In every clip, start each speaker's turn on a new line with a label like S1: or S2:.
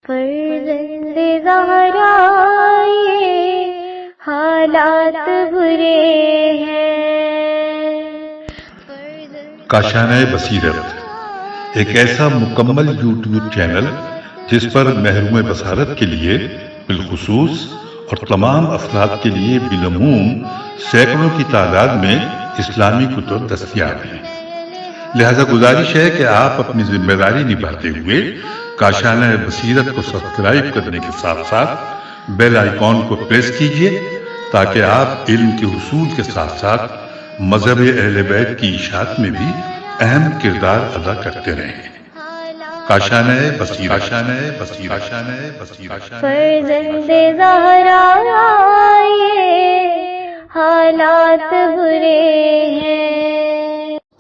S1: فرزند زہرا یہ حالات برے ہیں۔
S2: کاشانہ بصیرت ایک ایسا مکمل یوٹیوب چینل جس پر محروم بصارت کے لیے بالخصوص اور تمام افراد کے لیے بالعموم سینکڑوں کی تعداد میں اسلامی کتب دستیاب ہیں۔ لہذا گزارش ہے کہ آپ اپنی ذمہ داری نبھاتے ہوئے کاشانہ بصیرت کو سبسکرائب کرنے کے ساتھ ساتھ بیل آئیکن کو پریس کیجیے تاکہ آپ علم کے حصول کے ساتھ ساتھ مذہب اہل بیت کی اشاعت میں بھی اہم کردار ادا کرتے رہیں۔ کاشانہ بصیرت۔
S1: فرزند زہرا یہ حالات برے ہیں۔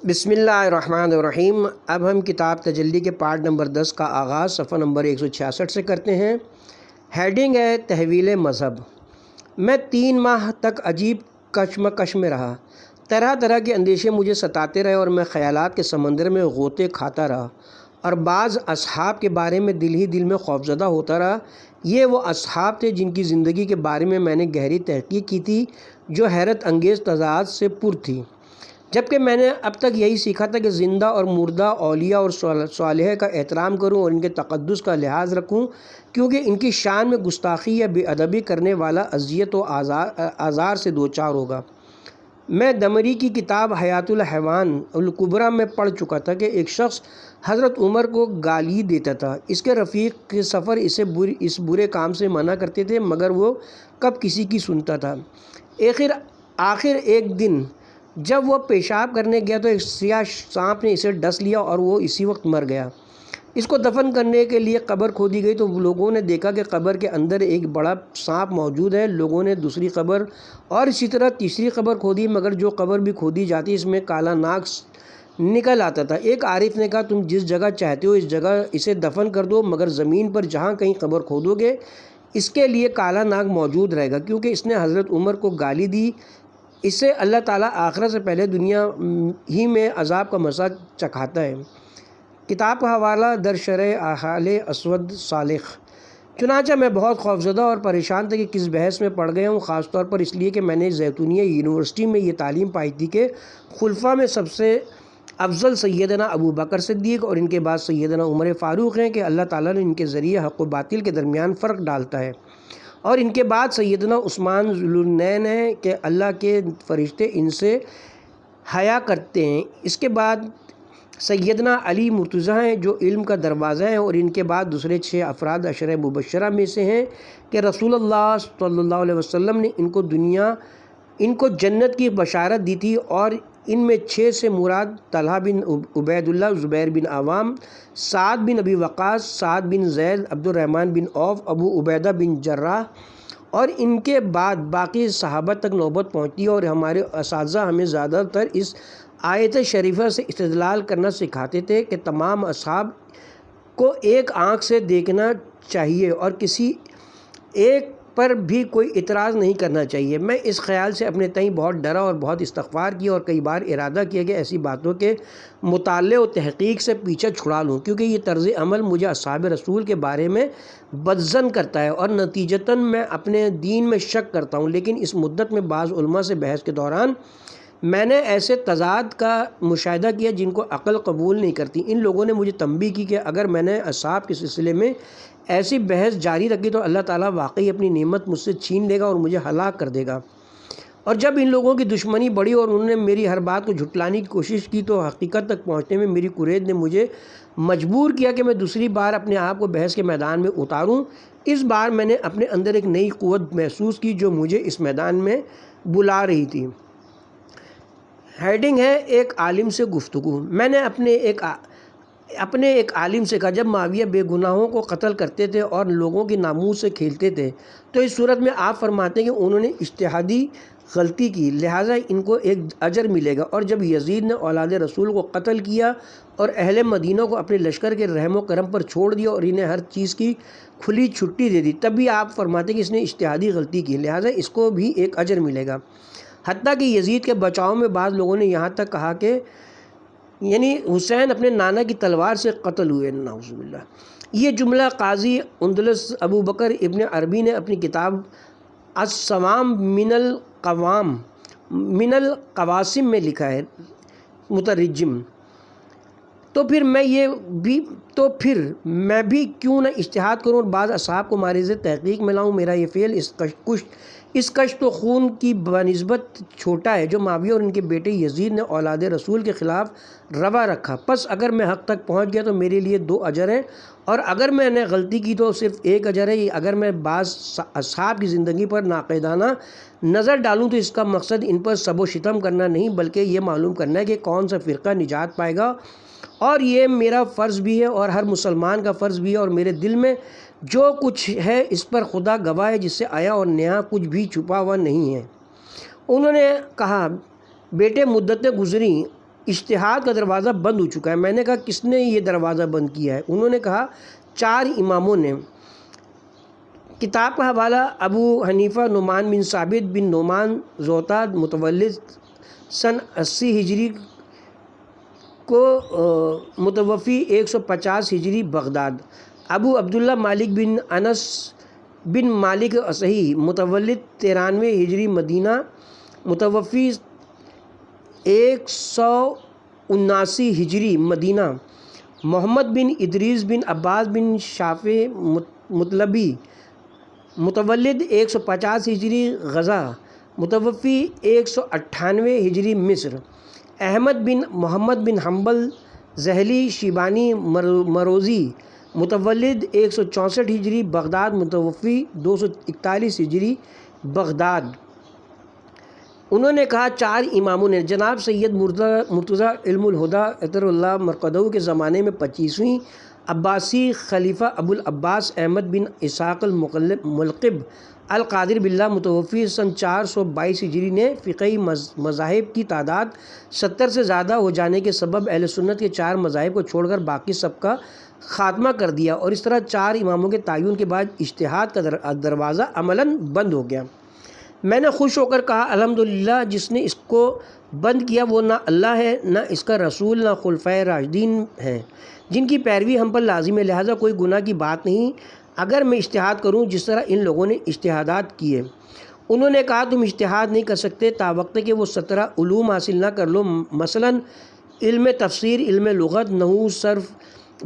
S3: بسم اللہ الرحمن الرحیم۔ اب ہم کتاب تجلی کے پارٹ نمبر 10 کا آغاز صفحہ نمبر 166 سے کرتے ہیں۔ ہیڈنگ ہے تحویل مذہب۔ میں 3 ماہ تک عجیب کشمکش میں رہا۔ طرح طرح کے اندیشے مجھے ستاتے رہے اور میں خیالات کے سمندر میں غوطے کھاتا رہا اور بعض اصحاب کے بارے میں دل ہی دل میں خوفزدہ ہوتا رہا۔ یہ وہ اصحاب تھے جن کی زندگی کے بارے میں میں نے گہری تحقیق کی تھی، جو حیرت انگیز تضاد سے پر تھی۔ جبکہ میں نے اب تک یہی سیکھا تھا کہ زندہ اور مردہ اولیاء اور صالحہ کا احترام کروں اور ان کے تقدس کا لحاظ رکھوں، کیونکہ ان کی شان میں گستاخی یا بے ادبی کرنے والا اذیت و آزار سے دوچار ہوگا۔ میں دمری کی کتاب حیات الحیوان الکبریٰ میں پڑھ چکا تھا کہ ایک شخص حضرت عمر کو گالی دیتا تھا۔ اس کے رفیق کے سفر اس برے کام سے منع کرتے تھے، مگر وہ کب کسی کی سنتا تھا۔ آخر ایک دن جب وہ پیشاب کرنے گیا تو ایک سیاہ سانپ نے اسے ڈس لیا اور وہ اسی وقت مر گیا۔ اس کو دفن کرنے کے لیے قبر کھودی گئی تو لوگوں نے دیکھا کہ قبر کے اندر ایک بڑا سانپ موجود ہے۔ لوگوں نے دوسری قبر اور اسی طرح تیسری قبر کھودی، مگر جو قبر بھی کھودی جاتی اس میں کالا ناگ نکل آتا تھا۔ ایک عارف نے کہا، تم جس جگہ چاہتے ہو اس جگہ اسے دفن کر دو، مگر زمین پر جہاں کہیں قبر کھودو گے اس کے لیے کالا ناگ موجود رہے گا، کیونکہ اس نے حضرت عمر کو گالی دی۔ اس سے اللہ تعالیٰ آخرت سے پہلے دنیا ہی میں عذاب کا مزہ چکھاتا ہے۔ کتاب کا حوالہ در شرح احال اسود صالح۔ چنانچہ میں بہت خوفزدہ اور پریشان تھا کہ کس بحث میں پڑ گیا ہوں، خاص طور پر اس لیے کہ میں نے زیتونیہ یونیورسٹی میں یہ تعلیم پائی تھی کہ خلفاء میں سب سے افضل سیدنا ابو بکر صدیق اور ان کے بعد سیدنا عمر فاروق ہیں، کہ اللہ تعالیٰ نے ان کے ذریعے حق و باطل کے درمیان فرق ڈالتا ہے، اور ان کے بعد سیدنا عثمان ذوالنورین ہیں کہ اللہ کے فرشتے ان سے حیا کرتے ہیں۔ اس کے بعد سیدنا علی مرتضیٰ ہیں جو علم کا دروازہ ہیں، اور ان کے بعد دوسرے 6 افراد عشرہ مبشرہ میں سے ہیں کہ رسول اللہ صلی اللہ علیہ وسلم نے ان کو جنت کی بشارت دی تھی، اور ان میں 6 سے مراد طلحہ بن عبید اللہ، زبیر بن عوام، سعد بن ابی وقاص، سعد بن زید، عبد الرحمن بن عوف، ابو عبیدہ بن جراح، اور ان کے بعد باقی صحابہ تک نوبت پہنچتی ہے۔ اور ہمارے اساتذہ ہمیں زیادہ تر اس آیت شریفہ سے استدلال کرنا سکھاتے تھے کہ تمام اصحاب کو ایک آنکھ سے دیکھنا چاہیے اور کسی ایک پر بھی کوئی اعتراض نہیں کرنا چاہیے۔ میں اس خیال سے اپنے تئیں بہت ڈرا اور بہت استغفار کیا اور کئی بار ارادہ کیا کہ ایسی باتوں کے مطالعے و تحقیق سے پیچھے چھڑا لوں، کیونکہ یہ طرز عمل مجھے اصحاب رسول کے بارے میں بدظن کرتا ہے اور نتیجتاً میں اپنے دین میں شک کرتا ہوں۔ لیکن اس مدت میں بعض علماء سے بحث کے دوران میں نے ایسے تضاد کا مشاہدہ کیا جن کو عقل قبول نہیں کرتی۔ ان لوگوں نے مجھے تنبیہ کی کہ اگر میں نے اصحاب کے سلسلے میں ایسی بحث جاری رکھی تو اللہ تعالیٰ واقعی اپنی نعمت مجھ سے چھین لے گا اور مجھے ہلاک کر دے گا۔ اور جب ان لوگوں کی دشمنی بڑھی اور انہوں نے میری ہر بات کو جھٹلانے کی کوشش کی تو حقیقت تک پہنچنے میں میری کرید نے مجھے مجبور کیا کہ میں دوسری بار اپنے آپ کو بحث کے میدان میں اتاروں۔ اس بار میں نے اپنے اندر ایک نئی قوت محسوس کی جو مجھے اس میدان میں بلا رہی تھی۔ ہیڈنگ ہے ایک عالم سے گفتگو۔ میں نے اپنے ایک عالم سے کہا، جب معاویہ بے گناہوں کو قتل کرتے تھے اور لوگوں کی ناموس سے کھیلتے تھے تو اس صورت میں آپ فرماتے ہیں کہ انہوں نے اجتہادی غلطی کی، لہٰذا ان کو ایک اجر ملے گا۔ اور جب یزید نے اولاد رسول کو قتل کیا اور اہل مدینہ کو اپنے لشکر کے رحم و کرم پر چھوڑ دیا اور انہیں ہر چیز کی کھلی چھٹی دے دی، تب بھی آپ فرماتے ہیں کہ اس نے اجتہادی غلطی کی، لہٰذا اس کو بھی ایک اجر ملے گا۔ حتیٰ کہ یزید کے بچاؤ میں بعض لوگوں نے یہاں تک کہا کہ حسین اپنے نانا کی تلوار سے قتل ہوئے، نعوذ باللہ۔ یہ جملہ قاضی اندلس ابو بکر ابن عربی نے اپنی کتاب الصوام من القواسم میں لکھا ہے مترجم۔ تو پھر میں بھی کیوں نہ اجتہاد کروں اور بعض اصحاب کو مارز تحقیق میں لاؤں۔ میرا یہ فعل اس کشت و خون کی بنسبت چھوٹا ہے جو معاویہ اور ان کے بیٹے یزید نے اولاد رسول کے خلاف روا رکھا، پس اگر میں حق تک پہنچ گیا تو میرے لیے 2 اجر ہیں، اور اگر میں نے غلطی کی تو صرف 1 اجر ہے۔ اگر میں بعض اصحاب کی زندگی پر ناقدانہ نظر ڈالوں تو اس کا مقصد ان پر سب و شتم کرنا نہیں بلکہ یہ معلوم کرنا ہے کہ کون سا فرقہ نجات پائے گا، اور یہ میرا فرض بھی ہے اور ہر مسلمان کا فرض بھی ہے، اور میرے دل میں جو کچھ ہے اس پر خدا گواہ ہے جس سے آیا اور نیا کچھ بھی چھپا ہوا نہیں ہے۔ انہوں نے کہا بیٹے مدتیں گزری، اجتہاد کا دروازہ بند ہو چکا ہے۔ میں نے کہا کس نے یہ دروازہ بند کیا ہے؟ انہوں نے کہا 4 اماموں نے۔ کتاب کا حوالہ ابو حنیفہ نعمان بن ثابت بن نعمان زوطاد متولد سن 80 ہجری کو متوفی 150 ہجری بغداد۔ ابو عبداللہ مالک بن انس بن مالک اصحی متولد 93 ہجری مدینہ، متوفی 179 ہجری مدینہ۔ محمد بن ادریس بن عباس بن شافع مطلبی متولد 150 ہجری غزہ، متوفی 198 ہجری مصر۔ احمد بن محمد بن حنبل ذہلی شیبانی مروزی متولد 164 ہجری بغداد، متوفی 241 ہجری بغداد۔ انہوں نے کہا 4 اماموں نے۔ جناب سید مرتضیٰ علم الہدیٰ اطہر اللہ مرقدہ کے زمانے میں 25ویں عباسی خلیفہ ابو العباس احمد بن اسحاق الملقب القادر باللہ متوفی سن 422 ہجری نے فقہی مذاہب کی تعداد 70 سے زیادہ ہو جانے کے سبب اہل سنت کے 4 مذاہب کو چھوڑ کر باقی سب کا خاتمہ کر دیا، اور اس طرح 4 اماموں کے تعین کے بعد اجتہاد کا دروازہ عملاً بند ہو گیا۔ میں نے خوش ہو کر کہا الحمدللہ، جس نے اس کو بند کیا وہ نہ اللہ ہے، نہ اس کا رسول، نہ خلفائے راشدین ہیں جن کی پیروی ہم پر لازم ہے، لہٰذا کوئی گناہ کی بات نہیں اگر میں اجتہاد کروں جس طرح ان لوگوں نے اجتہادات کیے۔ انہوں نے کہا تم اجتہاد نہیں کر سکتے تاوقت کہ وہ 17 علوم حاصل نہ کر لو، مثلاً علم تفسیر، علم لغت، نحو، صرف،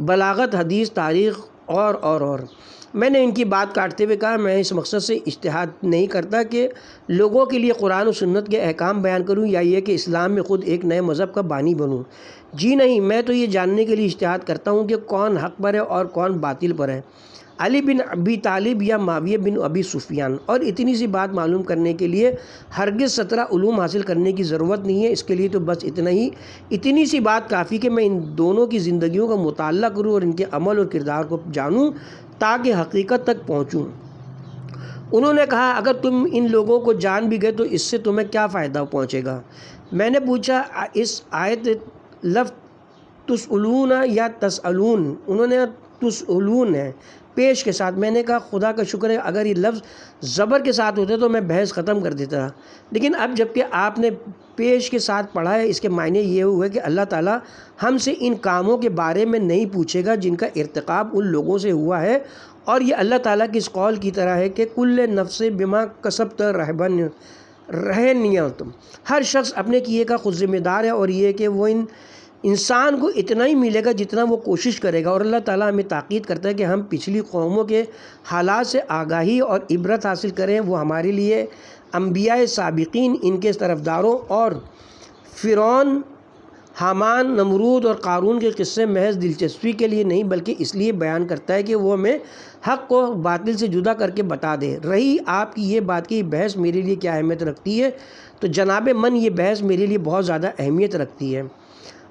S3: بلاغت، حدیث، تاریخ اور۔ میں نے ان کی بات کاٹتے ہوئے کہا میں اس مقصد سے اجتہاد نہیں کرتا کہ لوگوں کے لیے قرآن و سنت کے احکام بیان کروں یا یہ کہ اسلام میں خود ایک نئے مذہب کا بانی بنوں۔ جی نہیں، میں تو یہ جاننے کے لیے اجتہاد کرتا ہوں کہ کون حق پر ہے اور کون باطل پر ہے، علی بن ابی طالب یا معاویہ بن ابی سفیان، اور اتنی سی بات معلوم کرنے کے لیے ہرگز 17 علوم حاصل کرنے کی ضرورت نہیں ہے۔ اس کے لیے تو بس اتنی سی بات کافی کہ میں ان دونوں کی زندگیوں کا مطالعہ کروں اور ان کے عمل اور کردار کو جانوں تاکہ حقیقت تک پہنچوں۔ انہوں نے کہا اگر تم ان لوگوں کو جان بھی گئے تو اس سے تمہیں کیا فائدہ پہنچے گا؟ میں نے پوچھا اس آیت لفظ تسألون یا تسألون، انہوں نے تسألون ہے پیش کے ساتھ۔ میں نے کہا خدا کا شکر ہے اگر یہ لفظ زبر کے ساتھ ہوتے تو میں بحث ختم کر دیتا، لیکن اب جب کہ آپ نے پیش کے ساتھ پڑھا ہے اس کے معنی یہ ہوئے کہ اللہ تعالیٰ ہم سے ان کاموں کے بارے میں نہیں پوچھے گا جن کا ارتکاب ان لوگوں سے ہوا ہے، اور یہ اللہ تعالیٰ کی اس قول کی طرح ہے کہ کل نفس بما کسبت رہنیت، ہر شخص اپنے کیے کا خود ذمہ دار ہے، اور یہ کہ وہ انسان کو اتنا ہی ملے گا جتنا وہ کوشش کرے گا۔ اور اللہ تعالیٰ ہمیں تاکید کرتا ہے کہ ہم پچھلی قوموں کے حالات سے آگاہی اور عبرت حاصل کریں۔ وہ ہمارے لیے انبیاء سابقین، ان کے طرفداروں اور فرعون، حامان، نمرود اور قارون کے قصے محض دلچسپی کے لیے نہیں بلکہ اس لیے بیان کرتا ہے کہ وہ ہمیں حق کو باطل سے جدا کر کے بتا دے۔ رہی آپ کی یہ بات کہ یہ بحث میرے لیے کیا اہمیت رکھتی ہے، تو جناب من یہ بحث میرے لیے بہت زیادہ اہمیت رکھتی ہے۔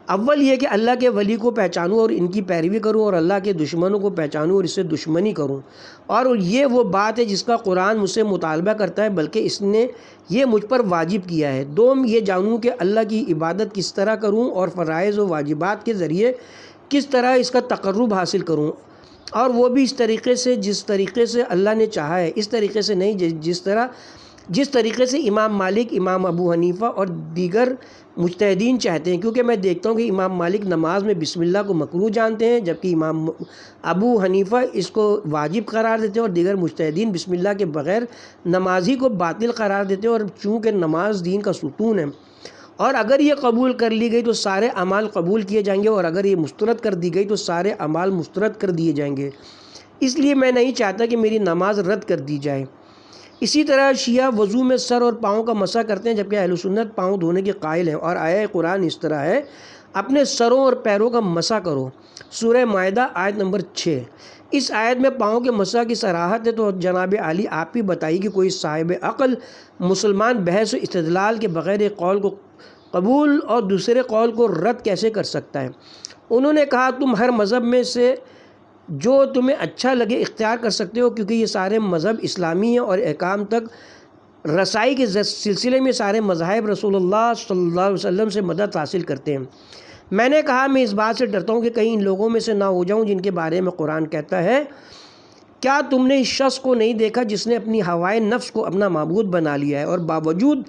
S3: اول یہ کہ اللہ کے ولی کو پہچانوں اور ان کی پیروی کروں، اور اللہ کے دشمنوں کو پہچانوں اور اس سے دشمنی کروں، اور یہ وہ بات ہے جس کا قرآن مجھ سے مطالبہ کرتا ہے بلکہ اس نے یہ مجھ پر واجب کیا ہے۔ دوم یہ جانوں کہ اللہ کی عبادت کس طرح کروں اور فرائض و واجبات کے ذریعے کس طرح اس کا تقرب حاصل کروں، اور وہ بھی اس طریقے سے جس طریقے سے اللہ نے چاہا ہے، اس طریقے سے نہیں جس طرح جس طریقے سے امام مالک، امام ابو حنیفہ اور دیگر مجتہدین چاہتے ہیں، کیونکہ میں دیکھتا ہوں کہ امام مالک نماز میں بسم اللہ کو مکروہ جانتے ہیں، جبکہ امام ابو حنیفہ اس کو واجب قرار دیتے ہیں، اور دیگر مجتہدین بسم اللہ کے بغیر نمازی کو باطل قرار دیتے ہیں۔ اور چونکہ نماز دین کا ستون ہے، اور اگر یہ قبول کر لی گئی تو سارے اعمال قبول کیے جائیں گے، اور اگر یہ مسترد کر دی گئی تو سارے اعمال مسترد کر دیے جائیں گے، اس لیے میں نہیں چاہتا کہ میری نماز رد کر دی جائے۔ اسی طرح شیعہ وضو میں سر اور پاؤں کا مسح کرتے ہیں، جبکہ اہل سنت پاؤں دھونے کے قائل ہیں، اور آیہ قرآن اس طرح ہے، اپنے سروں اور پیروں کا مسح کرو، سورہ مائدہ آیت نمبر 6۔ اس آیت میں پاؤں کے مسح کی صراحت ہے، تو جناب عالی آپ بھی بتائیے کہ کوئی صاحب عقل مسلمان بحث و استدلال کے بغیر ایک قول کو قبول اور دوسرے قول کو رد کیسے کر سکتا ہے؟ انہوں نے کہا تم ہر مذہب میں سے جو تمہیں اچھا لگے اختیار کر سکتے ہو، کیونکہ یہ سارے مذہب اسلامی ہیں، اور احکام تک رسائی کے سلسلے میں سارے مذاہب رسول اللہ صلی اللہ علیہ وسلم سے مدد حاصل کرتے ہیں۔ میں نے کہا میں اس بات سے ڈرتا ہوں کہ کہیں ان لوگوں میں سے نہ ہو جاؤں جن کے بارے میں قرآن کہتا ہے، کیا تم نے اس شخص کو نہیں دیکھا جس نے اپنی ہوائے نفس کو اپنا معبود بنا لیا ہے، اور باوجود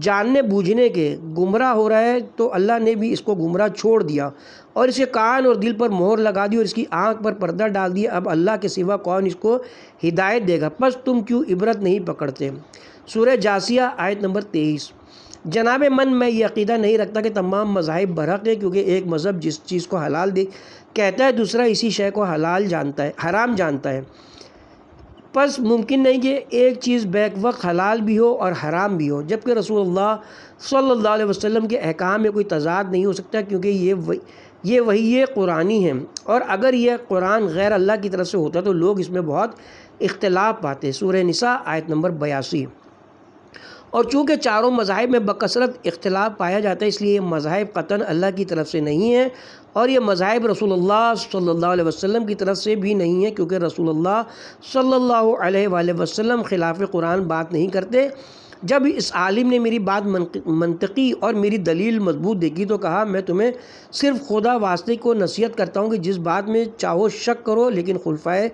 S3: جاننے بوجھنے کے گمراہ ہو رہا ہے، تو اللہ نے بھی اس کو گمراہ چھوڑ دیا، اور اس کے کان اور دل پر مہر لگا دی، اور اس کی آنکھ پر پردہ ڈال دیا۔ اب اللہ کے سوا کون اس کو ہدایت دے گا؟ پس تم کیوں عبرت نہیں پکڑتے؟ سورہ جاثیہ آیت نمبر 23۔ جناب میں یہ عقیدہ نہیں رکھتا کہ تمام مذاہب برحق ہیں، کیونکہ ایک مذہب جس چیز کو حلال کہتا ہے، دوسرا اسی شے کو حرام جانتا ہے۔ پس ممکن نہیں کہ ایک چیز بیک وقت حلال بھی ہو اور حرام بھی ہو، جبکہ رسول اللہ صلی اللہ علیہ وسلم کے احکام میں کوئی تضاد نہیں ہو سکتا، کیونکہ یہ وحی قرآنی ہے، اور اگر یہ قرآن غیر اللہ کی طرف سے ہوتا تو لوگ اس میں بہت اختلاف پاتے۔ سورہ نساء آیت نمبر 82۔ اور چونکہ چاروں مذاہب میں بکثرت اختلاف پایا جاتا ہے، اس لیے یہ مذاہب قطعاً اللہ کی طرف سے نہیں ہیں، اور یہ مذاہب رسول اللہ صلی اللہ علیہ وسلم کی طرف سے بھی نہیں ہیں، کیونکہ رسول اللہ صلی اللہ علیہ وآلہ وسلم خلاف قرآن بات نہیں کرتے۔ جب اس عالم نے میری بات منطقی اور میری دلیل مضبوط دیکھی تو کہا میں تمہیں صرف خدا واسطے کو نصیحت کرتا ہوں کہ جس بات میں چاہو شک کرو، لیکن خلفائے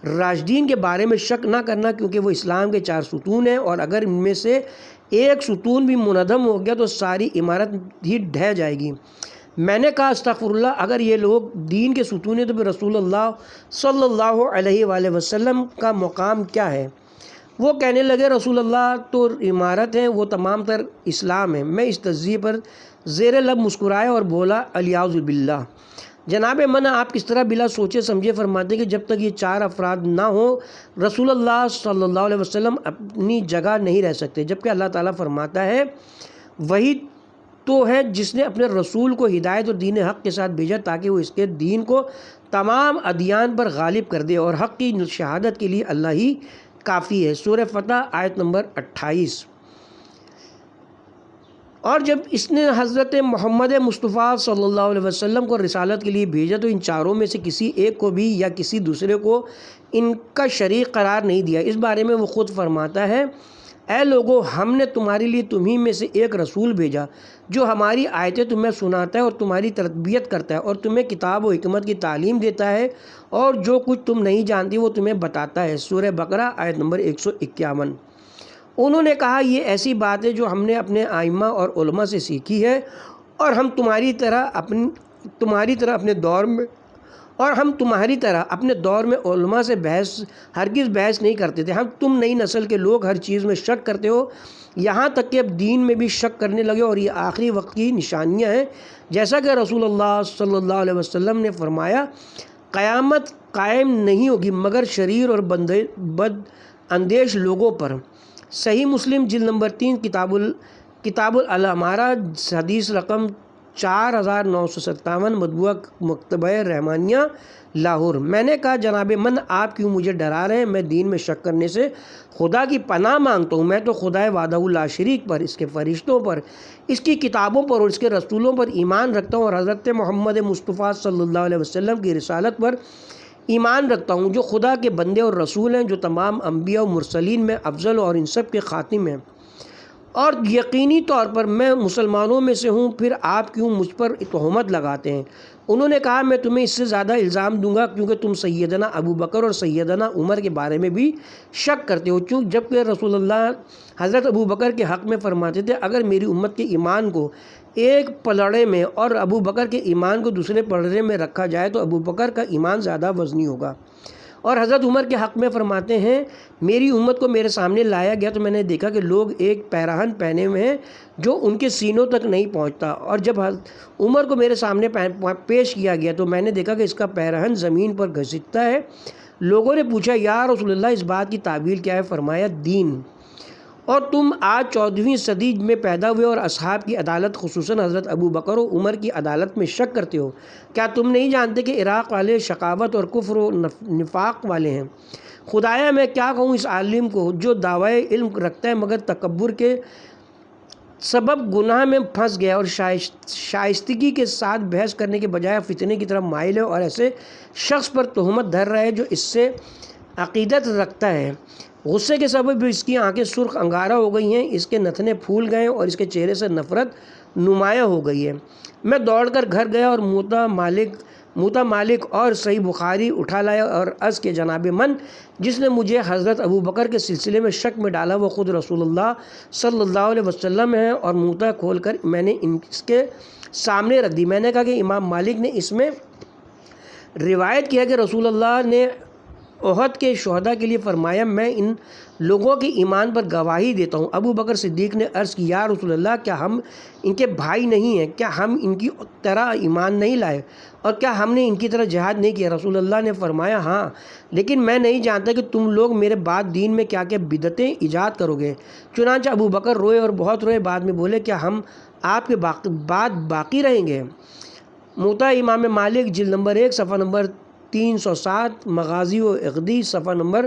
S3: راشدین کے بارے میں شک نہ کرنا، کیونکہ وہ اسلام کے 4 ستون ہیں، اور اگر ان میں سے ایک ستون بھی منہدم ہو گیا تو ساری عمارت ہی ڈھہ جائے گی۔ میں نے کہا استغفر اللہ، اگر یہ لوگ دین کے ستون ہیں تو پھر رسول اللہ صلی اللہ علیہ وآلہ وسلم کا مقام کیا ہے؟ وہ کہنے لگے رسول اللہ تو عمارت ہیں، وہ تمام تر اسلام ہیں۔ میں اس تجزیے پر زیر لب مسکرایا اور بولا الیاذ باللہ۔ جناب آپ کس طرح بلا سوچے سمجھے فرماتے کہ جب تک یہ 4 افراد نہ ہوں رسول اللہ صلی اللہ علیہ وسلم اپنی جگہ نہیں رہ سکتے، جبکہ اللہ تعالیٰ فرماتا ہے وہی تو ہے جس نے اپنے رسول کو ہدایت اور دین حق کے ساتھ بھیجا تاکہ وہ اس کے دین کو تمام ادیان پر غالب کر دے، اور حق کی شہادت کے لیے اللہ ہی کافی ہے۔ سورہ فتح آیت نمبر 28۔ اور جب اس نے حضرت محمد مصطفیٰ صلی اللہ علیہ وسلم کو رسالت کے لیے بھیجا تو ان چاروں میں سے کسی ایک کو بھی یا کسی دوسرے کو ان کا شریک قرار نہیں دیا۔ اس بارے میں وہ خود فرماتا ہے اے لوگو، ہم نے تمہارے لیے تمہیں میں سے ایک رسول بھیجا جو ہماری آیتیں تمہیں سناتا ہے اور تمہاری تربیت کرتا ہے اور تمہیں کتاب و حکمت کی تعلیم دیتا ہے، اور جو کچھ تم نہیں جانتی وہ تمہیں بتاتا ہے۔ سورہ بقرہ آیت نمبر 151۔ انہوں نے کہا یہ ایسی بات ہے جو ہم نے اپنے ائمہ اور علماء سے سیکھی ہے، اور ہم تمہاری طرح اپنے دور میں علماء سے ہرگز بحث نہیں کرتے تھے۔ تم نئی نسل کے لوگ ہر چیز میں شک کرتے ہو، یہاں تک کہ اب دین میں بھی شک کرنے لگے، اور یہ آخری وقت کی نشانیاں ہیں، جیسا کہ رسول اللہ صلی اللہ علیہ وسلم نے فرمایا قیامت قائم نہیں ہوگی مگر شریر اور بد اندیش لوگوں پر۔ صحیح مسلم جلد نمبر 3 کتاب الامارہ حدیث رقم 4957 مطبوعہ مکتبہ رحمانیہ لاہور۔ میں نے کہا جناب آپ کیوں مجھے ڈرا رہے ہیں؟ میں دین میں شک کرنے سے خدا کی پناہ مانگتا ہوں۔ میں تو خدا وحدہ لا شریک پر، اس کے فرشتوں پر، اس کی کتابوں پر اور اس کے رسولوں پر ایمان رکھتا ہوں، اور حضرت محمد مصطفیٰ صلی اللہ علیہ وسلم کی رسالت پر ایمان رکھتا ہوں جو خدا کے بندے اور رسول ہیں، جو تمام انبیاء و مرسلین میں افضل اور ان سب کے خاتم ہیں، اور یقینی طور پر میں مسلمانوں میں سے ہوں، پھر آپ کیوں مجھ پر تہمت لگاتے ہیں؟ انہوں نے کہا میں تمہیں اس سے زیادہ الزام دوں گا کیونکہ تم سیدنا ابو بکر اور سیدنا عمر کے بارے میں بھی شک کرتے ہو، جبکہ رسول اللہ حضرت ابو بکر کے حق میں فرماتے تھے اگر میری امت کے ایمان کو ایک پلڑے میں اور ابو بکر کے ایمان کو دوسرے پلڑے میں رکھا جائے تو ابو بکر کا ایمان زیادہ وزنی ہوگا۔ اور حضرت عمر کے حق میں فرماتے ہیں میری امت کو میرے سامنے لایا گیا تو میں نے دیکھا کہ لوگ ایک پیراہن پہنے ہوئے ہیں جو ان کے سینوں تک نہیں پہنچتا، اور جب عمر کو میرے سامنے پیش کیا گیا تو میں نے دیکھا کہ اس کا پیراہن زمین پر گھسٹتا ہے۔ لوگوں نے پوچھا یا رسول اللہ اس بات کی تعبیر کیا ہے؟ فرمایا دین، اور تم آج 14ویں صدی میں پیدا ہوئے اور اصحاب کی عدالت خصوصاً حضرت ابو بکر و عمر کی عدالت میں شک کرتے ہو۔ کیا تم نہیں جانتے کہ عراق والے شقاوت اور کفر و نفاق والے ہیں؟ خدایا میں کیا کہوں اس عالم کو جو دعوی علم رکھتا ہے مگر تکبر کے سبب گناہ میں پھنس گیا اور شائستگی کے ساتھ بحث کرنے کے بجائے فتنے کی طرف مائل ہے، اور ایسے شخص پر تہمت دھر رہا ہے جو اس سے عقیدت رکھتا ہے۔ غصے کے سبب اس کی آنکھیں سرخ انگارہ ہو گئی ہیں، اس کے نتنے پھول گئے اور اس کے چہرے سے نفرت نمایاں ہو گئی ہے۔ میں دوڑ کر گھر گیا اور موتا مالک اور صحیح بخاری اٹھا لایا اور عرض کے جناب من جس نے مجھے حضرت ابو بکر کے سلسلے میں شک میں ڈالا وہ خود رسول اللہ صلی اللہ علیہ وسلم ہے، اور موتا کھول کر میں نے اس کے سامنے رکھ دی۔ میں نے کہا کہ امام مالک نے اس میں روایت کیا کہ رسول اللہ نے احد کے شہداء کے لیے فرمایا میں ان لوگوں کے ایمان پر گواہی دیتا ہوں۔ ابو بکر صدیق نے عرض کی یا رسول اللہ کیا ہم ان کے بھائی نہیں ہیں؟ کیا ہم ان کی طرح ایمان نہیں لائے اور کیا ہم نے ان کی طرح جہاد نہیں کیا؟ رسول اللہ نے فرمایا ہاں، لیکن میں نہیں جانتا کہ تم لوگ میرے بعد دین میں کیا کیا بدعتیں ایجاد کرو گے۔ چنانچہ ابو بکر روئے اور بہت روئے، بعد میں بولے کیا ہم آپ کے بعد باقی رہیں گے؟ موطا امام مالک جلد نمبر 1 صفحہ نمبر 307، مغازی و اقدی صفحہ نمبر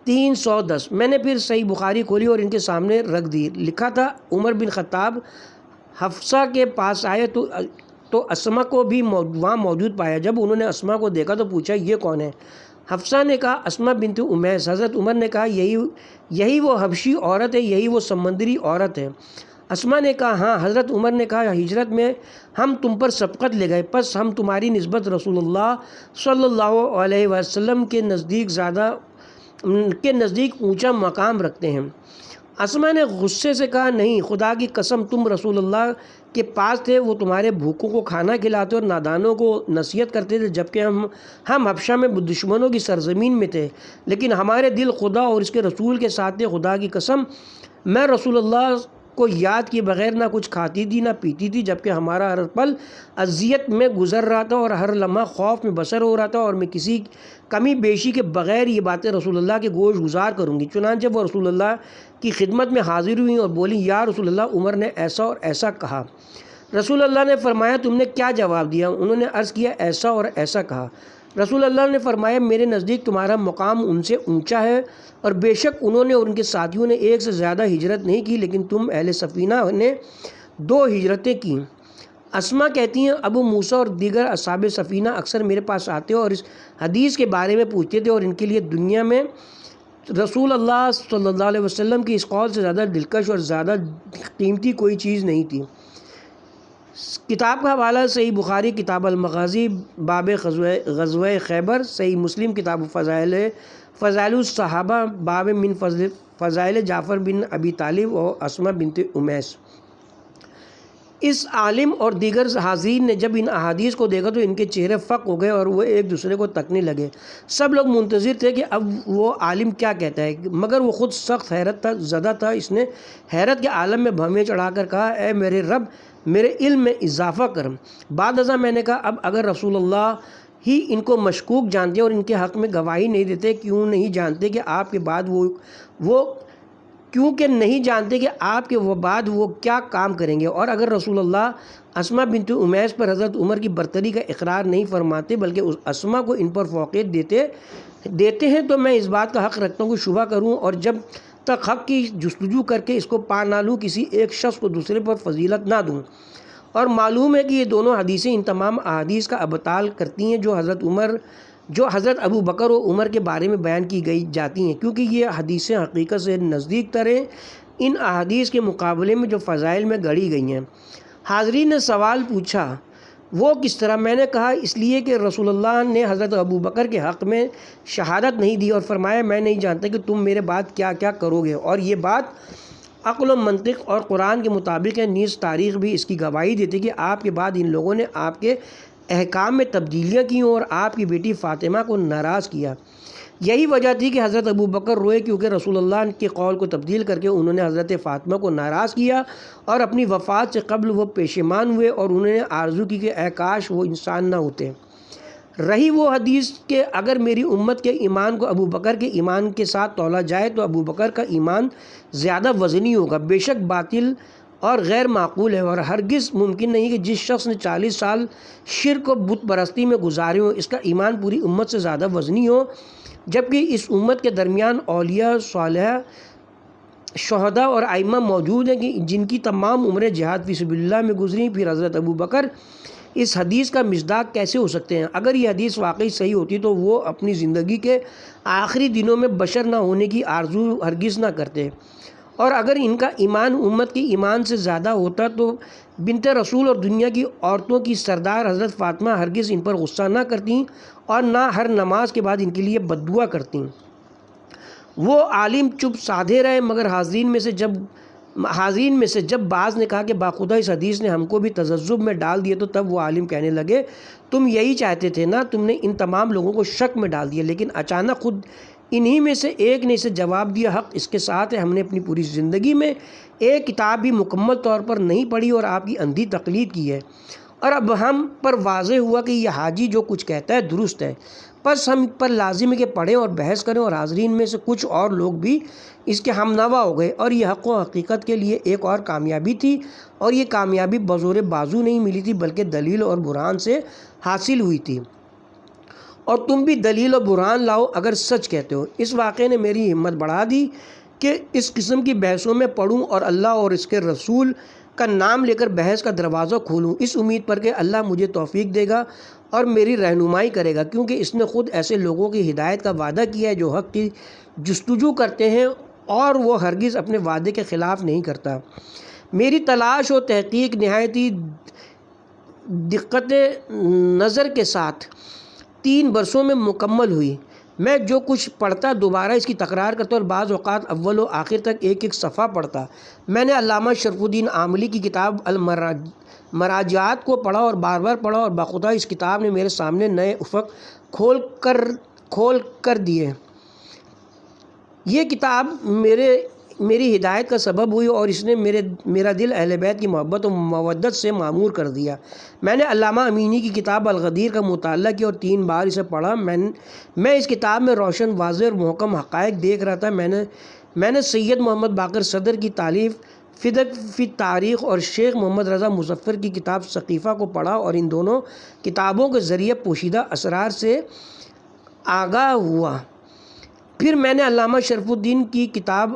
S3: 310۔ میں نے پھر صحیح بخاری کھولی اور ان کے سامنے رکھ دی۔ لکھا تھا عمر بن خطاب حفصہ کے پاس آئے تو اسما کو بھی وہاں موجود پایا۔ جب انہوں نے اسما کو دیکھا تو پوچھا یہ کون ہے؟ حفصہ نے کہا اسما بنت امیس۔ حضرت عمر نے کہا یہی وہ حبشی عورت ہے، یہی وہ سمندری عورت ہے۔ اسما نے کہا ہاں۔ حضرت عمر نے کہا ہجرت میں ہم تم پر سبقت لے گئے، پس ہم تمہاری نسبت رسول اللہ صلی اللہ علیہ وسلم کے نزدیک اونچا مقام رکھتے ہیں۔ اسما نے غصے سے کہا نہیں، خدا کی قسم تم رسول اللہ کے پاس تھے، وہ تمہارے بھوکوں کو کھانا کھلاتے اور نادانوں کو نصیحت کرتے تھے، جبکہ ہم حبشہ میں دشمنوں کی سرزمین میں تھے، لیکن ہمارے دل خدا اور اس کے رسول کے ساتھ تھے۔ خدا کی قسم میں رسول اللہ کو یاد کیے بغیر نہ کچھ کھاتی تھی نہ پیتی تھی، جبکہ ہمارا ہر پل اذیت میں گزر رہا تھا اور ہر لمحہ خوف میں بسر ہو رہا تھا، اور میں کسی کمی بیشی کے بغیر یہ باتیں رسول اللہ کے گوش گزار کروں گی۔ چنانچہ وہ رسول اللہ کی خدمت میں حاضر ہوئیں اور بولی یا رسول اللہ عمر نے ایسا اور ایسا کہا۔ رسول اللہ نے فرمایا تم نے کیا جواب دیا؟ انہوں نے عرض کیا ایسا اور ایسا کہا۔ رسول اللہ نے فرمایا میرے نزدیک تمہارا مقام ان سے اونچا ہے، اور بے شک انہوں نے اور ان کے ساتھیوں نے ایک سے زیادہ ہجرت نہیں کی، لیکن تم اہل سفینہ نے 2 ہجرتیں کیں۔ اسما کہتی ہیں ابو موسیٰ اور دیگر اصحاب سفینہ اکثر میرے پاس آتے اور اس حدیث کے بارے میں پوچھتے تھے، اور ان کے لیے دنیا میں رسول اللہ صلی اللہ علیہ وسلم کی اس قول سے زیادہ دلکش اور زیادہ قیمتی کوئی چیز نہیں تھی۔ کتاب کا حوالہ صحیح بخاری کتاب المغازی باب غزوہ خیبر، صحیح مسلم کتاب فضائل الصحابہ باب من فضائل جعفر بن ابی طالب اور اسما بنت امیس۔ اس عالم اور دیگر حاضرین نے جب ان احادیث کو دیکھا تو ان کے چہرے فق ہو گئے اور وہ ایک دوسرے کو تکنے لگے۔ سب لوگ منتظر تھے کہ اب وہ عالم کیا کہتا ہے، مگر وہ خود سخت حیرت زدہ تھا۔ اس نے حیرت کے عالم میں بھویں چڑھا کر کہا اے میرے رب میرے علم میں اضافہ کر۔ بعد ازاں میں نے کہا اب اگر رسول اللہ ہی ان کو مشکوک جانتے اور ان کے حق میں گواہی نہیں دیتے، کیوں نہیں جانتے کہ آپ کے بعد وہ کیا کام کریں گے؟ اور اگر رسول اللہ اسما بنت امیس پر حضرت عمر کی برتری کا اقرار نہیں فرماتے بلکہ اس اسما کو ان پر فوقیت دیتے ہیں تو میں اس بات کا حق رکھتا ہوں کہ شبہ کروں، اور جب تک حق کی جستجو کر کے اس کو پا نہ لوں کسی ایک شخص کو دوسرے پر فضیلت نہ دوں۔ اور معلوم ہے کہ یہ دونوں حدیثیں ان تمام احادیث کا ابطال کرتی ہیں جو حضرت ابو بکر و عمر کے بارے میں بیان کی جاتی ہیں، کیونکہ یہ حدیثیں حقیقت سے نزدیک تر ہیں ان احادیث کے مقابلے میں جو فضائل میں گڑھی گئی ہیں۔ حاضرین نے سوال پوچھا وہ کس طرح؟ میں نے کہا اس لیے کہ رسول اللہ نے حضرت ابو بکر کے حق میں شہادت نہیں دی اور فرمایا میں نہیں جانتا کہ تم میرے بعد کیا کیا کرو گے، اور یہ بات عقل و منطق اور قرآن کے مطابق ہے، نیز تاریخ بھی اس کی گواہی دیتی کہ آپ کے بعد ان لوگوں نے آپ کے احکام میں تبدیلیاں کی اور آپ کی بیٹی فاطمہ کو ناراض کیا۔ یہی وجہ تھی کہ حضرت ابو بکر روئے، کیونکہ رسول اللہ کے قول کو تبدیل کر کے انہوں نے حضرت فاطمہ کو ناراض کیا اور اپنی وفات سے قبل وہ پشیمان ہوئے اور انہوں نے آرزو کی کہ اے کاش وہ انسان نہ ہوتے۔ رہی وہ حدیث کہ اگر میری امت کے ایمان کو ابو بکر کے ایمان کے ساتھ تولا جائے تو ابو بکر کا ایمان زیادہ وزنی ہوگا، بے شک باطل اور غیر معقول ہے، اور ہرگز ممکن نہیں کہ جس شخص نے 40 سال شرک و بت پرستی میں گزارے ہوں اس کا ایمان پوری امت سے زیادہ وزنی ہو، جبکہ اس امت کے درمیان اولیاء، صالحہ، شہداء اور ائمہ موجود ہیں کہ جن کی تمام عمریں جہاد فی سبیل اللہ میں گزری، پھر حضرت ابو بکر اس حدیث کا مصداق کیسے ہو سکتے ہیں؟ اگر یہ حدیث واقعی صحیح ہوتی تو وہ اپنی زندگی کے آخری دنوں میں بشر نہ ہونے کی آرزو ہرگز نہ کرتے، اور اگر ان کا ایمان امت کے ایمان سے زیادہ ہوتا تو بنت رسول اور دنیا کی عورتوں کی سردار حضرت فاطمہ ہرگز ان پر غصہ نہ کرتیں اور نہ ہر نماز کے بعد ان کے لیے بد دعا کرتیں۔ وہ عالم چپ سادھے رہے، مگر حاضرین میں سے جب بعض نے کہا کہ باخدا اس حدیث نے ہم کو بھی تذبذب میں ڈال دیے، تو تب وہ عالم کہنے لگے تم یہی چاہتے تھے نا، تم نے ان تمام لوگوں کو شک میں ڈال دیا۔ لیکن اچانک خود انہی میں سے ایک نے اسے جواب دیا، حق اس کے ساتھ ہے، ہم نے اپنی پوری زندگی میں ایک کتاب بھی مکمل طور پر نہیں پڑھی اور آپ کی اندھی تقلید کی ہے، اور اب ہم پر واضح ہوا کہ یہ حاجی جو کچھ کہتا ہے درست ہے، پس ہم پر لازم ہے کہ پڑھیں اور بحث کریں، اور حاضرین میں سے کچھ اور لوگ بھی اس کے ہم نوا ہو گئے، اور یہ حق و حقیقت کے لیے ایک اور کامیابی تھی، اور یہ کامیابی بزور بازو نہیں ملی تھی بلکہ دلیل اور برہان سے حاصل ہوئی تھی، اور تم بھی دلیل و برہان لاؤ اگر سچ کہتے ہو۔ اس واقعے نے میری ہمت بڑھا دی کہ اس قسم کی بحثوں میں پڑھوں اور اللہ اور اس کے رسول کا نام لے کر بحث کا دروازہ کھولوں، اس امید پر کہ اللہ مجھے توفیق دے گا اور میری رہنمائی کرے گا، کیونکہ اس نے خود ایسے لوگوں کی ہدایت کا وعدہ کیا ہے جو حق کی جستجو کرتے ہیں اور وہ ہرگز اپنے وعدے کے خلاف نہیں کرتا۔ میری تلاش و تحقیق نہایتی دقت نظر کے ساتھ 3 برسوں میں مکمل ہوئی۔ میں جو کچھ پڑھتا دوبارہ اس کی تکرار کرتا اور بعض اوقات اول و آخر تک ایک ایک صفحہ پڑھتا۔ میں نے علامہ شرف الدین عاملی کی کتاب المراجعات کو پڑھا اور بار بار پڑھا، اور بخدا اس کتاب نے میرے سامنے نئے افق کھول کر دیے۔ یہ کتاب میری ہدایت کا سبب ہوئی اور اس نے میرا دل اہل بیت کی محبت و مودت سے معمور کر دیا۔ میں نے علامہ امینی کی کتاب الغدیر کا مطالعہ کیا اور 3 بار اسے پڑھا۔ میں اس کتاب میں روشن، واضح اور محکم حقائق دیکھ رہا تھا۔ میں نے سید محمد باقر صدر کی تالیف فدق فی تاریخ اور شیخ محمد رضا مظفر کی کتاب ثقیفہ کو پڑھا اور ان دونوں کتابوں کے ذریعے پوشیدہ اسرار سے آگاہ ہوا۔ پھر میں نے علامہ شرف الدین کی کتاب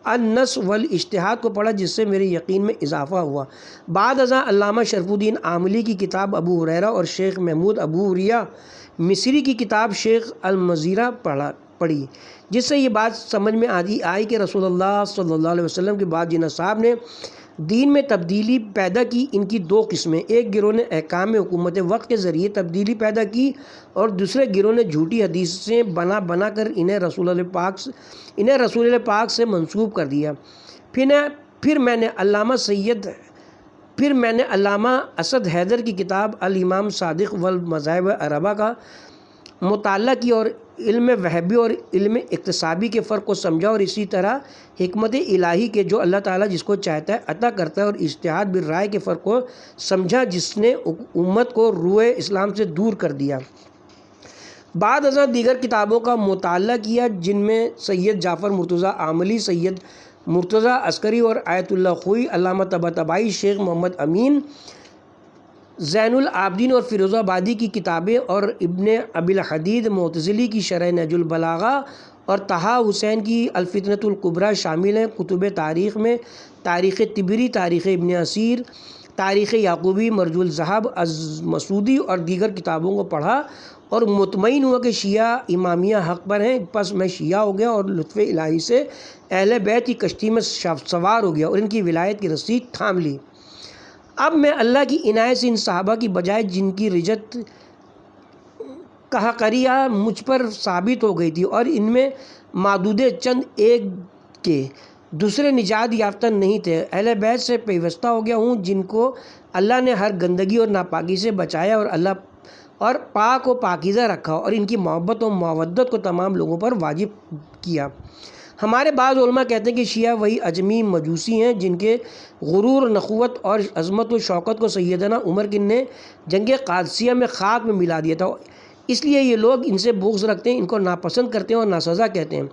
S3: النص والاجتہاد کو پڑھا، جس سے میرے یقین میں اضافہ ہوا۔ بعد ازاں علامہ شرف الدین عاملی کی کتاب ابو ہریرہ اور شیخ محمود ابو ریا مصری کی کتاب شیخ المزیرہ پڑھی، جس سے یہ بات سمجھ میں آئی کہ رسول اللہ صلی اللہ علیہ وسلم کے بعد جن اصحاب نے دین میں تبدیلی پیدا کی ان کی 2 قسمیں، ایک گروہ نے احکام حکومت وقت کے ذریعے تبدیلی پیدا کی اور دوسرے گروہ نے جھوٹی حدیثیں بنا کر انہیں رسول اللہ پاک سے منسوب کر دیا۔ پھر میں نے علامہ اسد حیدر کی کتاب الامام صادق والمذاہب اربعہ کا مطالعہ کیا اور علم وہبی اور علم اکتسابی کے فرق کو سمجھا، اور اسی طرح حکمت الہی کے جو اللہ تعالیٰ جس کو چاہتا ہے عطا کرتا ہے، اور اجتہاد بالرائے کے فرق کو سمجھا جس نے امت کو روئے اسلام سے دور کر دیا۔ بعد ازاں دیگر کتابوں کا مطالعہ کیا جن میں سید جعفر مرتضیٰ عاملی، سید مرتضیٰ عسکری اور آیت اللہ خوئی، علامہ طباطبائی، شیخ محمد امین، زین العابدین اور فیروز آبادی کی کتابیں، اور ابن ابی الحدید معتزلی کی شرح نہج البلاغہ اور طہا حسین کی الفتنۃ الکبریٰ شامل ہیں۔ کتب تاریخ میں تاریخ طبری، تاریخ ابن اسیر، تاریخ یعقوبی، مرج الذہب مسعودی اور دیگر کتابوں کو پڑھا اور مطمئن ہوا کہ شیعہ امامیہ حق پر ہیں۔ پس میں شیعہ ہو گیا اور لطف الہی سے اہل بیت کی کشتی میں سوار ہو گیا اور ان کی ولایت کی رسید تھام لی۔ اب میں اللہ کی عنایت سے ان صحابہ کی بجائے جن کی رجت قہقریہ مجھ پر ثابت ہو گئی تھی اور ان میں معدود چند ایک کے دوسرے نجات یافتہ نہیں تھے، اہل بیت سے پیوستہ ہو گیا ہوں جن کو اللہ نے ہر گندگی اور ناپاکی سے بچایا اور پاک و پاکیزہ رکھا اور ان کی محبت و مودت کو تمام لوگوں پر واجب کیا۔ ہمارے بعض علماء کہتے ہیں کہ شیعہ وہی اجمی مجوسی ہیں جن کے غرور، نخوت اور عظمت و شوکت کو سیدنا عمر نے جنگ قادسیہ میں خاک میں ملا دیا تھا، اس لیے یہ لوگ ان سے بغض رکھتے ہیں، ان کو ناپسند کرتے ہیں اور ناسزا کہتے ہیں۔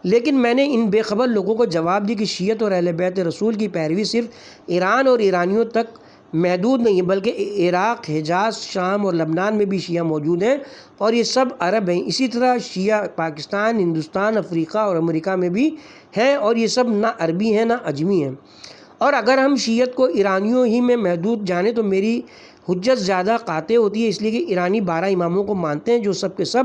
S3: لیکن میں نے ان بے خبر لوگوں کو جواب دی کہ شیعت اور اہل بیت رسول کی پیروی صرف ایران اور ایرانیوں تک محدود نہیں ہے، بلکہ عراق، حجاز، شام اور لبنان میں بھی شیعہ موجود ہیں اور یہ سب عرب ہیں۔ اسی طرح شیعہ پاکستان، ہندوستان، افریقہ اور امریکہ میں بھی ہیں اور یہ سب نہ عربی ہیں نہ عجمی ہیں۔ اور اگر ہم شیعت کو ایرانیوں ہی میں محدود جانیں تو میری حجت زیادہ قاطع ہوتی ہے، اس لیے کہ ایرانی 12 اماموں کو مانتے ہیں جو سب کے سب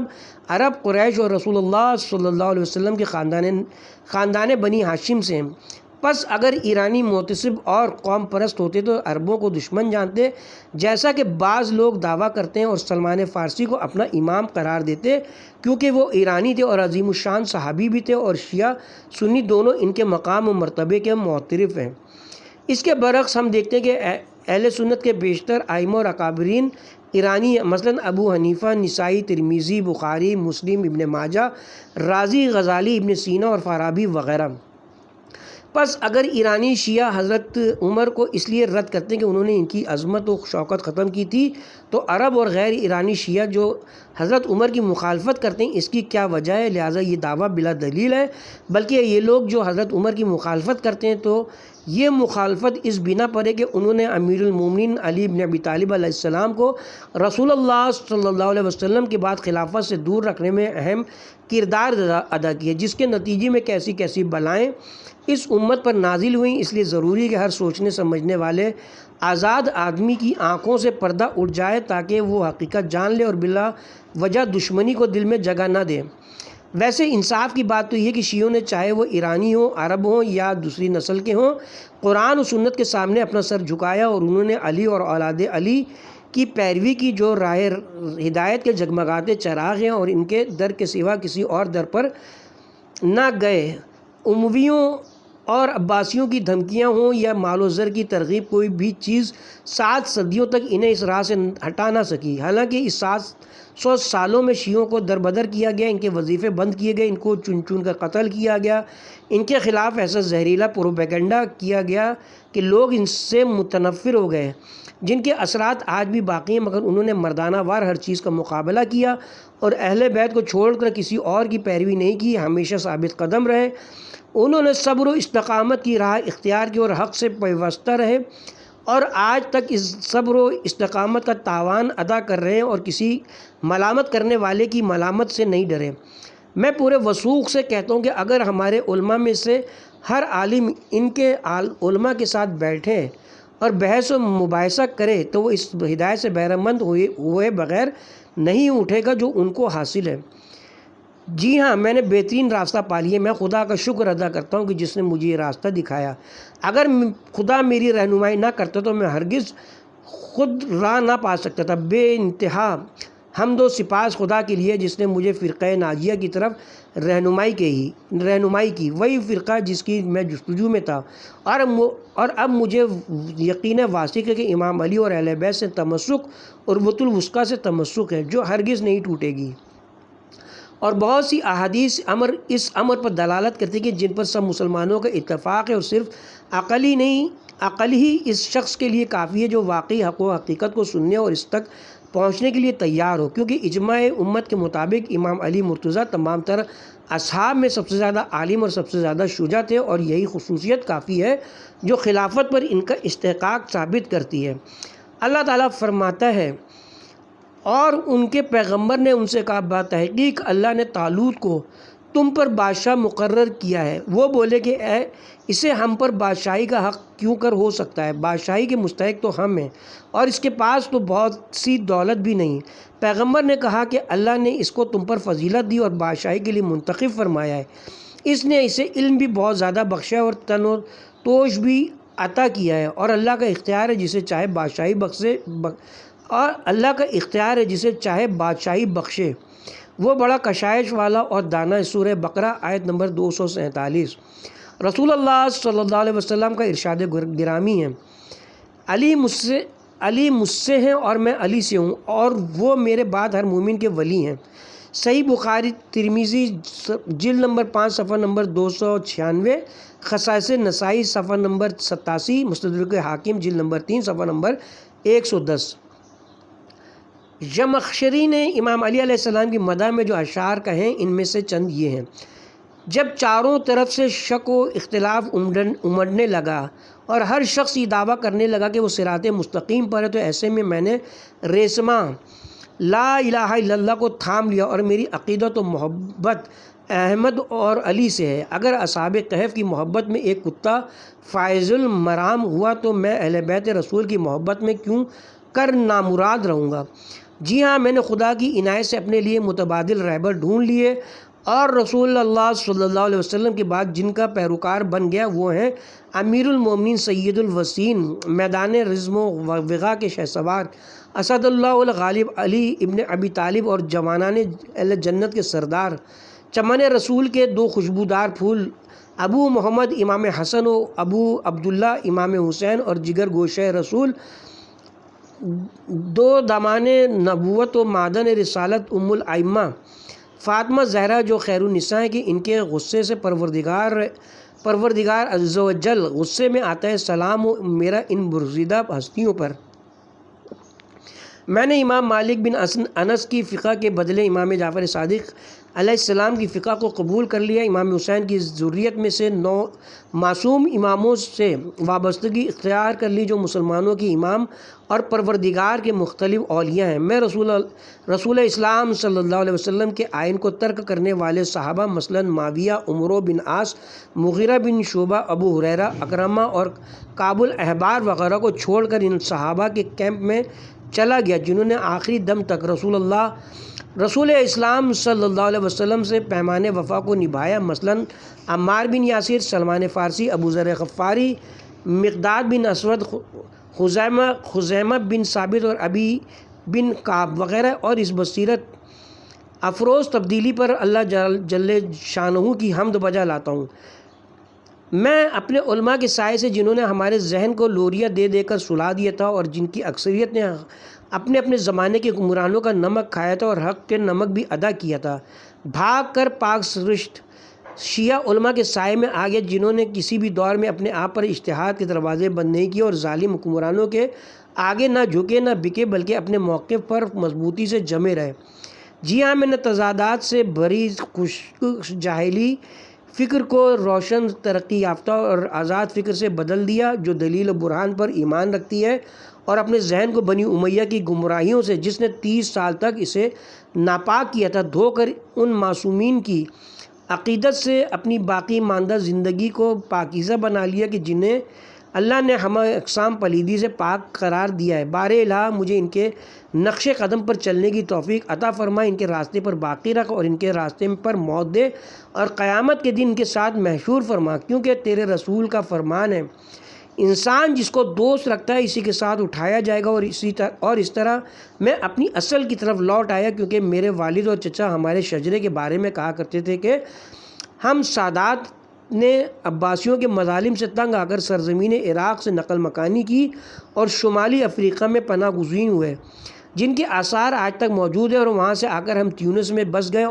S3: عرب، قریش اور رسول اللہ صلی اللہ علیہ وسلم کے خاندان بنی ہاشم سے ہیں۔ پس اگر ایرانی معتصب اور قوم پرست ہوتے تو عربوں کو دشمن جانتے، جیسا کہ بعض لوگ دعویٰ کرتے ہیں، اور سلمان فارسی کو اپنا امام قرار دیتے کیونکہ وہ ایرانی تھے اور عظیم الشان صحابی بھی تھے، اور شیعہ سنی دونوں ان کے مقام و مرتبے کے معترف ہیں۔ اس کے برعکس ہم دیکھتے ہیں کہ اہل سنت کے بیشتر ائمہ اور اکابرین ایرانی ہیں، مثلاً ابو حنیفہ، نسائی، ترمذی، بخاری، مسلم، ابن ماجہ، رازی، غزالی، ابن سینا اور فارابی وغیرہ۔ پس اگر ایرانی شیعہ حضرت عمر کو اس لیے رد کرتے ہیں کہ انہوں نے ان کی عظمت و شوکت ختم کی تھی، تو عرب اور غیر ایرانی شیعہ جو حضرت عمر کی مخالفت کرتے ہیں اس کی کیا وجہ ہے؟ لہٰذا یہ دعویٰ بلا دلیل ہے، بلکہ یہ لوگ جو حضرت عمر کی مخالفت کرتے ہیں تو یہ مخالفت اس بنا پر ہے کہ انہوں نے امیر المومنین علی بن ابی طالب علیہ السلام کو رسول اللہ صلی اللہ علیہ وسلم کے بعد خلافت سے دور رکھنے میں اہم کردار ادا کیا، جس کے نتیجے میں کیسی کیسی بلائیں اس امت پر نازل ہوئیں۔ اس لیے ضروری ہے کہ ہر سوچنے سمجھنے والے آزاد آدمی کی آنکھوں سے پردہ اٹھ جائے تاکہ وہ حقیقت جان لے اور بلا وجہ دشمنی کو دل میں جگہ نہ دے۔ ویسے انصاف کی بات تو یہ کہ شیعوں نے چاہے وہ ایرانی ہوں، عرب ہوں یا دوسری نسل کے ہوں، قرآن و سنت کے سامنے اپنا سر جھکایا اور انہوں نے علی اور اولاد علی کی پیروی کی جو راہ ہدایت کے جگمگاتے چراغ ہیں اور ان کے در کے سوا کسی اور در پر نہ گئے۔ امویوں اور عباسیوں کی دھمکیاں ہوں یا مال و زر کی ترغیب، کوئی بھی چیز 7 صدیوں تک انہیں اس راہ سے ہٹا نہ سکی۔ حالانکہ اس 700 سالوں میں شیعوں کو دربدر کیا گیا، ان کے وظیفے بند کیے گئے، ان کو چن چن کر قتل کیا گیا، ان کے خلاف ایسا زہریلا پروپیگنڈا کیا گیا کہ لوگ ان سے متنفر ہو گئے، جن کے اثرات آج بھی باقی ہیں، مگر انہوں نے مردانہ وار ہر چیز کا مقابلہ کیا اور اہل بیت کو چھوڑ کر کسی اور کی پیروی نہیں کی، ہمیشہ ثابت قدم رہے۔ انہوں نے صبر و استقامت کی راہ اختیار کی اور حق سے پیوستہ رہے اور آج تک اس صبر و استقامت کا تاوان ادا کر رہے ہیں اور کسی ملامت کرنے والے کی ملامت سے نہیں ڈرے۔ میں پورے وثوق سے کہتا ہوں کہ اگر ہمارے علماء میں سے ہر عالم ان کے علماء کے ساتھ بیٹھے اور بحث و مباحثہ کرے تو وہ اس ہدایت سے بہرہ مند ہوئے بغیر نہیں اٹھے گا جو ان کو حاصل ہے۔ جی ہاں، میں نے بہترین راستہ پا لیا۔ میں خدا کا شکر ادا کرتا ہوں کہ جس نے مجھے یہ راستہ دکھایا۔ اگر خدا میری رہنمائی نہ کرتا تو میں ہرگز خود راہ نہ پا سکتا تھا۔ بے انتہا حمد و سپاس خدا کے لیے جس نے مجھے فرقہ ناجیہ کی طرف رہنمائی کی، وہی فرقہ جس کی میں جستجو میں تھا، اور اب مجھے یقین واثق ہے کہ امام علی اور اہل بیت سے تمسک عروۃ الوثقیٰ سے تمسک ہے جو ہرگز نہیں ٹوٹے گی۔ اور بہت سی احادیث اس امر پر دلالت کرتی کہ جن پر سب مسلمانوں کا اتفاق ہے، اور صرف عقل ہی اس شخص کے لیے کافی ہے جو واقعی حق و حقیقت کو سننے اور اس تک پہنچنے کے لیے تیار ہو، کیونکہ اجماع امت کے مطابق امام علی مرتضیٰ تمام تر اصحاب میں سب سے زیادہ عالم اور سب سے زیادہ شجاع تھے، اور یہی خصوصیت کافی ہے جو خلافت پر ان کا استحقاق ثابت کرتی ہے۔ اللہ تعالیٰ فرماتا ہے، اور ان کے پیغمبر نے ان سے کہا، بتحقیق اللہ نے طالوت کو تم پر بادشاہ مقرر کیا ہے۔ وہ بولے کہ اسے ہم پر بادشاہی کا حق کیوں کر ہو سکتا ہے؟ بادشاہی کے مستحق تو ہم ہیں اور اس کے پاس تو بہت سی دولت بھی نہیں۔ پیغمبر نے کہا کہ اللہ نے اس کو تم پر فضیلت دی اور بادشاہی کے لیے منتخب فرمایا ہے۔ اس نے اسے علم بھی بہت زیادہ بخشا اور تن و توش بھی عطا کیا ہے، اور اللہ کا اختیار ہے جسے چاہے بادشاہی بخشے، وہ بڑا کشائش والا اور دانا ہے۔ سورہ بقرہ آیت نمبر 247۔ رسول اللہ صلی اللہ علیہ وسلم کا ارشاد گرامی ہے، علی مجھ سے ہیں اور میں علی سے ہوں، اور وہ میرے بعد ہر مومن کے ولی ہیں۔ صحیح بخاری ترمذی جلد نمبر 5 صفحہ نمبر 296، خصائص نسائی صفحہ نمبر 87، مستدرک حاکم جلد نمبر 3 صفحہ نمبر 110۔ زمخشری نے امام علی علیہ السلام کی مدح میں جو اشعار کہیں ان میں سے چند یہ ہیں: جب چاروں طرف سے شک و اختلاف امڑنے لگا اور ہر شخص یہ دعویٰ کرنے لگا کہ وہ صراط مستقیم پر ہے، تو ایسے میں نے ریسماں لا الہ الا اللہ کو تھام لیا، اور میری عقیدت و محبت احمد اور علی سے ہے۔ اگر اصحاب کہف کی محبت میں ایک کتا فائز المرام ہوا تو میں اہل بیت رسول کی محبت میں کیوں کر نامراد رہوں گا؟ جی ہاں، میں نے خدا کی عنایت سے اپنے لیے متبادل رہبر ڈھونڈ لیے، اور رسول اللہ صلی اللہ علیہ وسلم کے بعد جن کا پیروکار بن گیا وہ ہیں امیر المومنین سید الوسین، میدان رزم و وغا کے شہسوار، اسد اللہ الغالب علی ابن ابی طالب، اور جوانان اہل جنت کے سردار، چمن رسول کے دو خوشبودار پھول، ابو محمد امام حسن و ابو عبداللہ امام حسین، اور جگر گوشہ رسول، دو دامان نبوت و معدن رسالت، ام الائمہ فاطمہ زہرا جو خیر النساء ہیں، کہ ان کے غصے سے پروردگار عز و جل غصے میں آتا ہے۔ سلام و میرا ان برگزیدہ ہستیوں پر۔ میں نے امام مالک بن انس کی فقہ کے بدلے امام جعفر صادق علیہ السلام کی فقہ کو قبول کر لیا۔ امام حسین کی ذریت میں سے 9 معصوم اماموں سے وابستگی اختیار کر لی جو مسلمانوں کے امام اور پروردگار کے مختلف اولیاء ہیں۔ میں رسول اسلام صلی اللہ علیہ وسلم کے آئین کو ترک کرنے والے صحابہ مثلاً معاویہ، عمرو بن عاص، مغیرہ بن شعبہ، ابو ہریرہ، اکرمہ اور کعب الاحبار وغیرہ کو چھوڑ کر ان صحابہ کے کیمپ میں چلا گیا جنہوں نے آخری دم تک رسول اسلام صلی اللہ علیہ وسلم سے پیمان وفا کو نبھایا، مثلاً عمار بن یاسر، سلمان فارسی، ابو ذر غفاری، مقداد بن اسود، خزیمہ بن ثابت اور ابی بن کعب وغیرہ۔ اور اس بصیرت افروز تبدیلی پر اللہ جل شانہ کی حمد بجا لاتا ہوں۔ میں اپنے علماء کے سائے سے جنہوں نے ہمارے ذہن کو لوریاں دے دے کر سلا دیا تھا، اور جن کی اکثریت نے اپنے زمانے کے حکمرانوں کا نمک کھایا تھا اور حق کے نمک بھی ادا کیا تھا، بھاگ کر پاک سرشت شیعہ علماء کے سائے میں آ گیا جنہوں نے کسی بھی دور میں اپنے آپ پر اجتہاد کے دروازے بند نہیں کیے اور ظالم حکمرانوں کے آگے نہ جھکے نہ بکے، بلکہ اپنے موقف پر مضبوطی سے جمے رہے۔ جی ہاں، میں نے تضادات سے بھری خشک جاہلی فکر کو روشن ترقی یافتہ اور آزاد فکر سے بدل دیا جو دلیل و برہان پر ایمان رکھتی ہے، اور اپنے ذہن کو بنی امیہ کی گمراہیوں سے جس نے 30 سال تک اسے ناپاک کیا تھا دھو کر ان معصومین کی عقیدت سے اپنی باقی ماندہ زندگی کو پاکیزہ بنا لیا کہ جنہیں اللہ نے ہمہ اقسام پلیدی سے پاک قرار دیا ہے۔ بار الہ مجھے ان کے نقش قدم پر چلنے کی توفیق عطا فرما، ان کے راستے پر باقی رکھ اور ان کے راستے پر موت دے، اور قیامت کے دن ان کے ساتھ محشور فرما، کیونکہ تیرے رسول کا فرمان ہے انسان جس کو دوست رکھتا ہے اسی کے ساتھ اٹھایا جائے گا، اور اس طرح میں اپنی اصل کی طرف لوٹ آیا، کیونکہ میرے والد اور چچا ہمارے شجرے کے بارے میں کہا کرتے تھے کہ ہم سادات نے عباسیوں کے مظالم سے تنگ آ کر سرزمین عراق سے نقل مکانی کی اور شمالی افریقہ میں پناہ گزین ہوئے، جن کے آثار آج تک موجود ہیں، اور وہاں سے آ کر ہم تیونس میں بس گئے،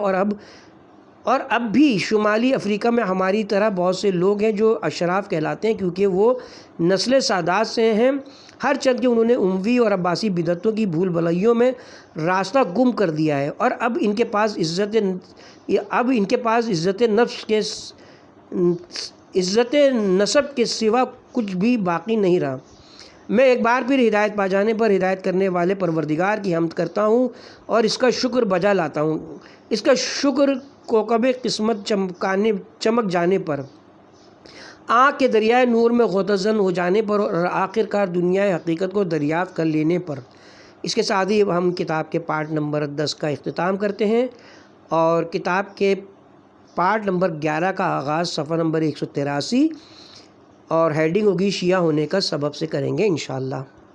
S3: اور اب بھی شمالی افریقہ میں ہماری طرح بہت سے لوگ ہیں جو اشراف کہلاتے ہیں، کیونکہ وہ نسل سادات سے ہیں، ہر چند کہ انہوں نے اموی اور عباسی بدعتوں کی بھول بھلائیوں میں راستہ گم کر دیا ہے، اور اب ان کے پاس عزت نسب کے سوا کچھ بھی باقی نہیں رہا۔ میں ایک بار پھر ہدایت پا جانے پر ہدایت کرنے والے پروردگار کی حمد کرتا ہوں اور اس کا شکر بجا لاتا ہوں۔ اس کا شکر کوکب قسمت چمک جانے پر، آنکھ کے دریائے نور میں غوطہ-زن ہو جانے پر، اور آخر کار دنیا حقیقت کو دریافت کر لینے پر۔ اس کے ساتھ ہی ہم کتاب کے پارٹ نمبر 10 کا اختتام کرتے ہیں، اور کتاب کے پارٹ نمبر 11 کا آغاز صفحہ نمبر 183 اور ہیڈنگ ہوگی شیعہ ہونے کا سبب سے کریں گے انشاءاللہ۔